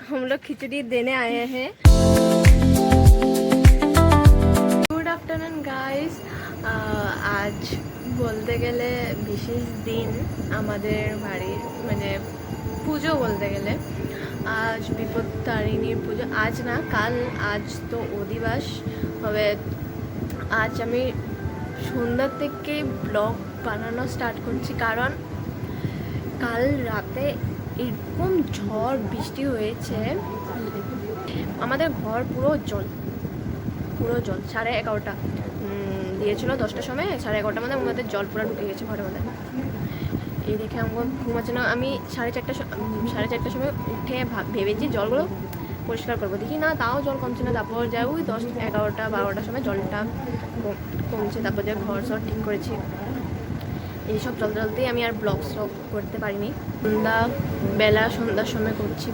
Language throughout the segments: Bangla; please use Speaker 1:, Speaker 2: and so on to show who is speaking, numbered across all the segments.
Speaker 1: हम लोग खिचड़ी देने आए हैं। Good afternoon guys. आज বলতে গেলে বিশেষ দিন আমাদের বাড়ির, মানে পুজো বলতে গেলে। আজ বিপত্তারিণীর পুজো, আজ না কাল। আজ তো অধিবাস হবে। আজ আমি সন্ধ্যা থেকে ব্লগ বানানো স্টার্ট করছি, কারণ কাল রাতে এরকম ঝড় বৃষ্টি হয়েছে, আমাদের ঘর পুরো জল। 11:30 দিয়েছিল, 10টার সময় 11:30 মধ্যে আমাদের জল পুরো ঢুকে গেছে ঘরের মধ্যে। এই দেখে আমার ঘুমাচ্ছে না। আমি 4:30টার সময় উঠে ভেবেছি জলগুলো পরিষ্কার করবো, দেখি না তাও জল কমছে না। তারপর যাই ওই 10, 11, 12টার সময় জলটা কমছে, তারপর যে ঘর সব ঠিক করেছি। এইসব চলতেই আমি আর ব্লগ করতে পারিনি। সন্ধ্যার সময় করছি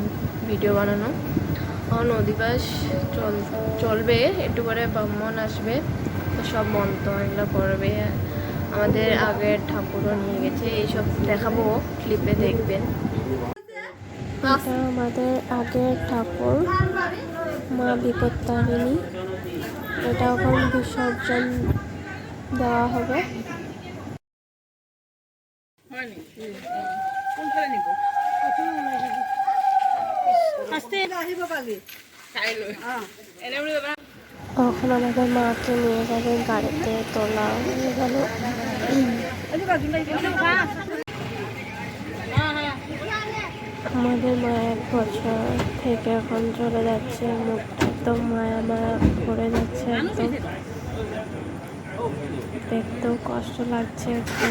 Speaker 1: ভিডিও বানানো। অধিবাস চলবে, একটু পরে ব্রাহ্মণ আসবে, তো সব মন্ত্র এগুলো করবে। আমাদের আগের ঠাকুরও নিয়ে গেছে, এইসব দেখাবো, ক্লিপে দেখবেন। এটা আমাদের আগের ঠাকুর, মা বিপত্তারিণী। এটা এখন বিসর্জন দেওয়া হবে। এখন আমাদের মাকে নিয়ে যাবে গাড়িতে, তোলা হয়ে গেল। আমাদের মা 1 বছর থেকে এখন চলে যাচ্ছে, মুখটা একদম মায়া মায়া করে যাচ্ছে, একদম দেখতেও কষ্ট লাগছে একটু।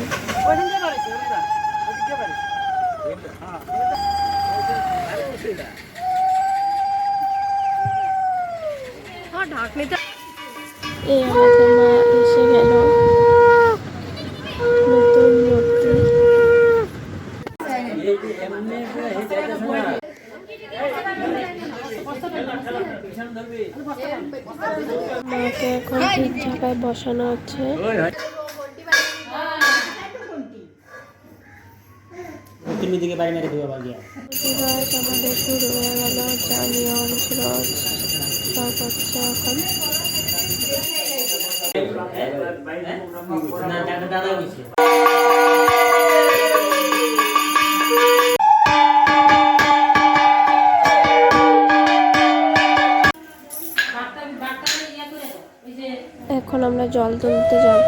Speaker 1: এই আমাদের মা এসে গেল, নতুন মূর্তি। মাকে এখন ঠিক জায়গায় বসানো হচ্ছে। আমাদের শুরু হয়ে গেল, যা নিয়ম ছিল সব হচ্ছে এখন। এখন আমরা জল তুলতে যাব।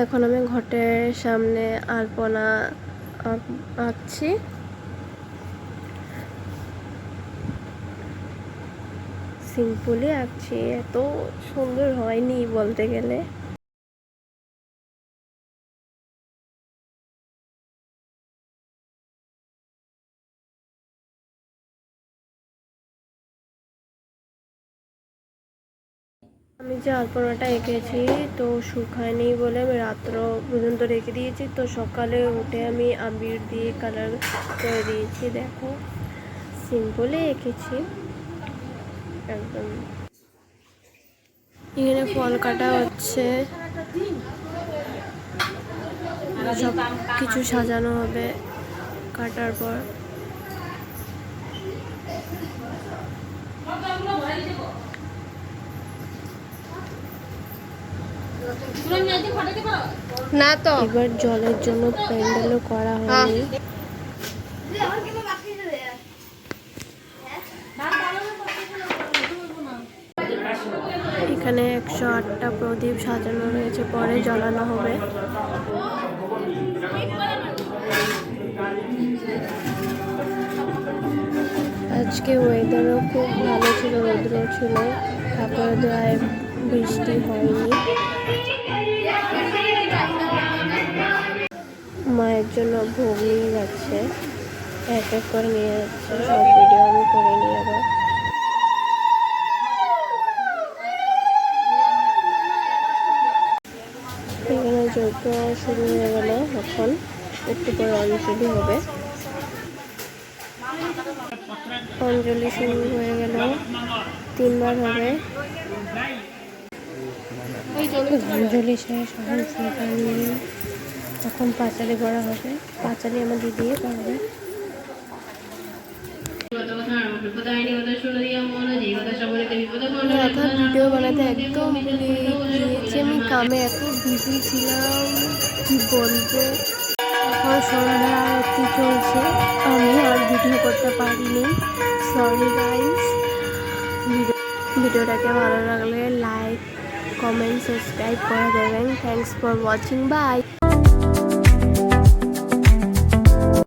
Speaker 1: এখন আমি ঘটের সামনে আলপনা আঁকছি। সিম্পলি আঁকছি, এত সুন্দর হয়নি বলতে গেলে। আমি যে আলপনাটা এঁকেছি তো শুকায়নি বলে আমি রাত্র পর্যন্ত রেখে দিয়েছি, তো সকালে উঠে আমি আবির দিয়ে কালার করে দিয়েছি। দেখো সিম্পলি এঁকেছি একদম। এখানে ফল কাটা হচ্ছে, সব কিছু সাজানো হবে কাটার পর। না তো এবার জলের জন্য প্যান্ডেলও করা হয়নি। এখানে 108টা প্রদীপ সাজানো রয়েছে, পরে জ্বালানো হবে। আজকে ওয়েদারও খুব ভালো ছিল, রৌদ্র ছিল, ঠাকুরের দয়ায় বৃষ্টি হয়নি। মায়ের জন্য ভোগ নিয়ে যাচ্ছে, এক এক করে নিয়ে যাচ্ছে, সব ভিডিও আমি করে নিয়ে যাবো। যজ্ঞ শুরু হয়ে গেল। এখন একটু পরে অঞ্জলি হবে। অঞ্জলি শুরু হয়ে গেল, 3 বার হবে। অঞ্জলি শেষ, এখন ফুলটা নিয়ে এখন পাঁচালি করা হবে। পাঁচালি আমার দিদি করবে। রাধার ভিডিও বানাতে একদম ভুলে গিয়েছি আমি, কামে এত বিজি ছিলাম কি বলবো। এখন সন্ধ্যা আরতি চলছে, আমি আর ভিডিও করতে পারিনি, সরি গাইস। ভিডিওটাকে ভালো লাগলে লাইক, কমেন্ট, সাবস্ক্রাইব করে দেবেন। Thanks for watching, by.